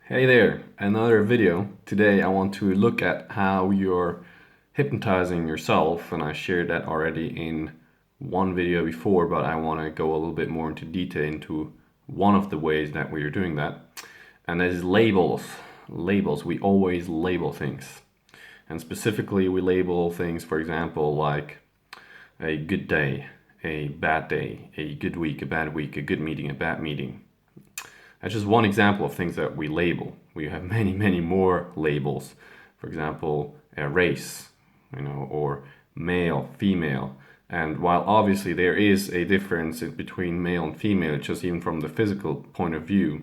Hey there, another video. Today I want to look at how you're hypnotizing yourself, and I shared that already in one video before, but I want to go a little bit more into detail into one of the ways that we are doing that, and that is labels. Labels, we always label things. And specifically, we label things, for example, like a good day, a bad day, a good week, a bad week, a good meeting, a bad meeting. That's just one example of things that we label. We have many, many more labels. For example, a race, or male, female. And while obviously there is a difference between male and female, just even from the physical point of view,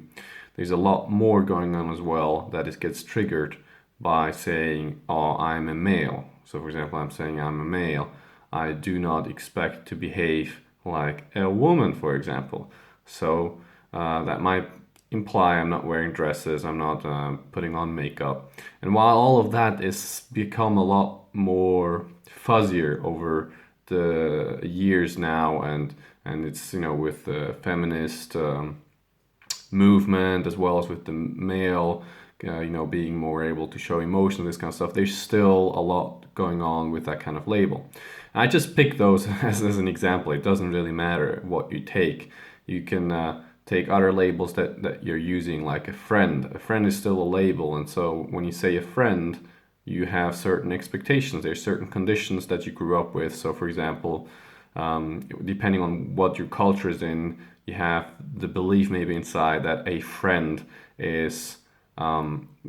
there's a lot more going on as well that it gets triggered by saying, oh, I'm a male. So for example, I'm saying I'm a male. I do not expect to behave like a woman, for example. So that might imply I'm not wearing dresses, I'm not putting on makeup. And while all of that is become a lot more fuzzier over the years now, and it's with the feminist movement as well as with the male being more able to show emotion, this kind of stuff, there's still a lot going on with that kind of label. I just pick those as an example. It doesn't really matter what you take. You can take other labels that you're using, like a friend. A friend is still a label, and so when you say a friend, you have certain expectations. There's certain conditions that you grew up with. So for example, depending on what your culture is in, you have the belief maybe inside that a friend is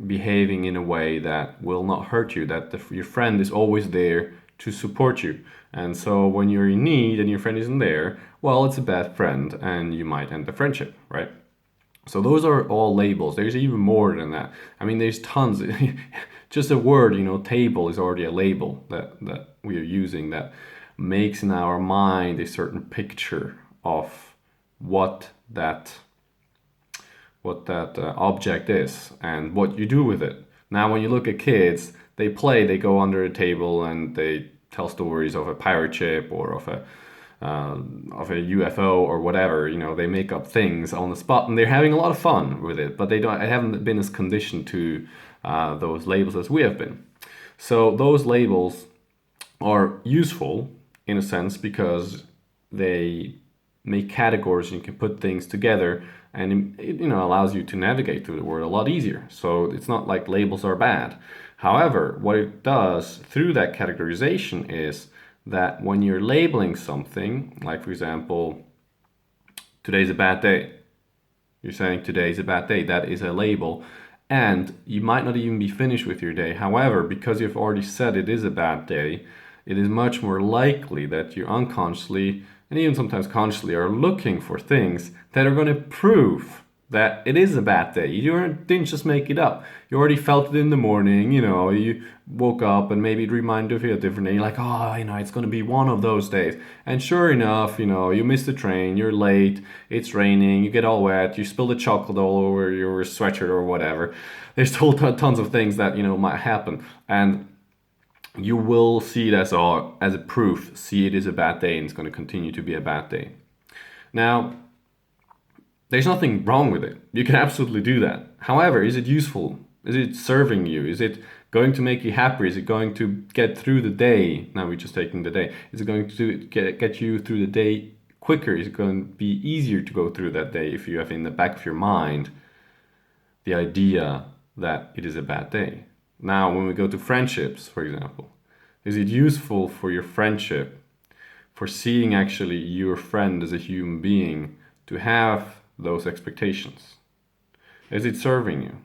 behaving in a way that will not hurt you, that your friend is always there to support you. And so when you're in need and your friend isn't there, well, it's a bad friend and you might end the friendship, right? So those are all labels. There's even more than that. I mean, there's tons. Just a word, table is already a label that we are using that makes in our mind a certain picture of what that object is and what you do with it. Now, when you look at kids, they play, they go under a table and they tell stories of a pirate ship or of a UFO or whatever. They make up things on the spot and they're having a lot of fun with it. But I haven't been as conditioned to those labels as we have been. So those labels are useful in a sense because they make categories and you can put things together, and it allows you to navigate through the world a lot easier. So it's not like labels are bad. However, what it does through that categorization is that when you're labeling something, like for example, today's a bad day, you're saying today's a bad day, that is a label, and you might not even be finished with your day. However, because you've already said it is a bad day, it is much more likely that you unconsciously and even sometimes consciously are looking for things that are going to prove that it is a bad day. You didn't just make it up. You already felt it in the morning, you woke up and maybe it reminded you of a different day. You're like, oh, it's going to be one of those days. And sure enough, you missed the train, you're late, it's raining, you get all wet, you spill the chocolate all over your sweatshirt or whatever. There's still tons of things that, might happen. And you will see it as a proof, see it as a bad day, and it's going to continue to be a bad day. Now, there's nothing wrong with it. You can absolutely do that. However, is it useful? Is it serving you? Is it going to make you happy? Is it going to get through the day? Now we're just taking the day. Is it going to get you through the day quicker? Is it going to be easier to go through that day if you have in the back of your mind the idea that it is a bad day? Now, when we go to friendships, for example, is it useful for your friendship, for seeing actually your friend as a human being, to have those expectations? Is it serving you?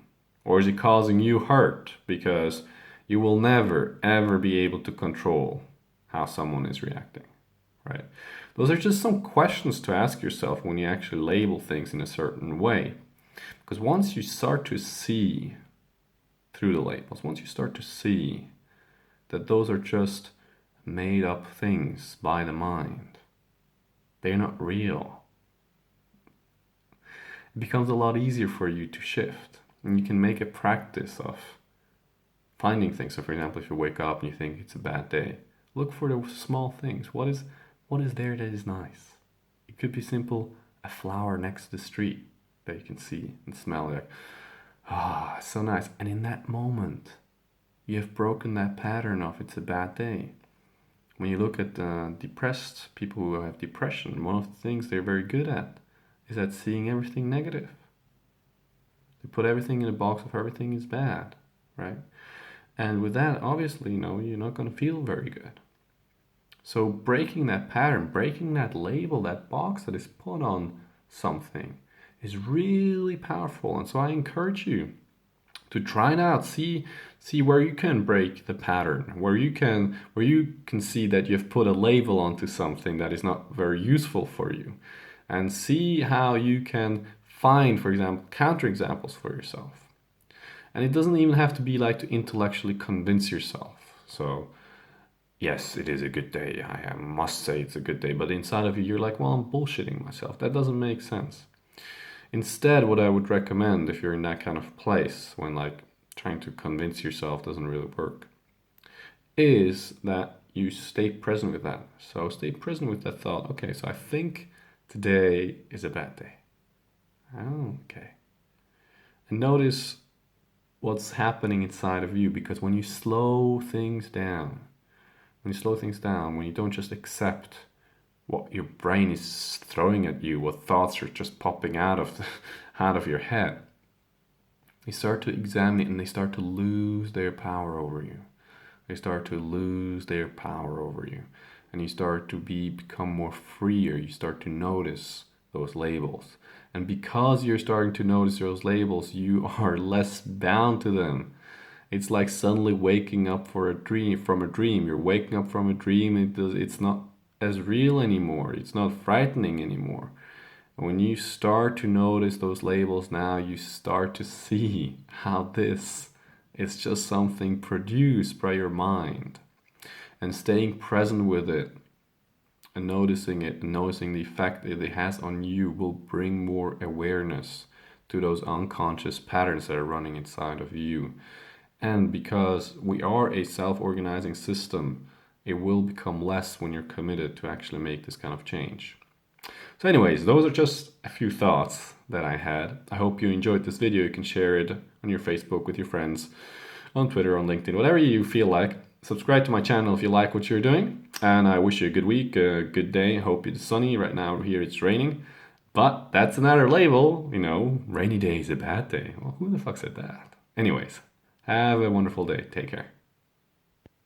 Or is it causing you hurt because you will never, ever be able to control how someone is reacting, right? Those are just some questions to ask yourself when you actually label things in a certain way. Because once you start to see through the labels, once you start to see that those are just made up things by the mind, they're not real, it becomes a lot easier for you to shift. And you can make a practice of finding things. So for example, if you wake up and you think it's a bad day, look for the small things. What is there that is nice? It could be simple, a flower next to the street that you can see and smell, like, Ah, so nice. And in that moment, you have broken that pattern of it's a bad day. When you look at depressed people who have depression, one of the things they're very good at is at seeing everything negative. They put everything in a box of everything is bad, right? And with that, obviously, you're not going to feel very good. So breaking that pattern, breaking that label, that box that is put on something is really powerful. And so I encourage you to try it out. See where you can break the pattern, where you can see that you've put a label onto something that is not very useful for you. And see how you can find, for example, counterexamples for yourself. And it doesn't even have to be like to intellectually convince yourself. So yes, it is a good day. I must say it's a good day. But inside of you, you're like, well, I'm bullshitting myself. That doesn't make sense. Instead, what I would recommend if you're in that kind of place when like trying to convince yourself doesn't really work, is that you stay present with that. So stay present with that thought. Okay, so I think today is a bad day. Oh, okay. And notice what's happening inside of you, because when you slow things down, when you don't just accept what your brain is throwing at you, what thoughts are just popping out of your head, you start to examine it and they start to lose their power over you. They start to lose their power over you. And you start to become more freer. You start to notice those labels. And because you're starting to notice those labels, you are less bound to them. It's like suddenly waking up from a dream. You're waking up from a dream. It's not as real anymore. It's not frightening anymore. And when you start to notice those labels now, you start to see how this is just something produced by your mind. And staying present with it and noticing it and noticing the effect it has on you will bring more awareness to those unconscious patterns that are running inside of you. And because we are a self-organizing system, it will become less when you're committed to actually make this kind of change. So anyways, those are just a few thoughts that I had. I hope you enjoyed this video. You can share it on your Facebook with your friends, on Twitter, on LinkedIn, whatever you feel like. Subscribe to my channel if you like what you're doing. And I wish you a good week, a good day. Hope it's sunny. Right now here it's raining. But that's another label, rainy day is a bad day. Well, who the fuck said that? Anyways, have a wonderful day. Take care.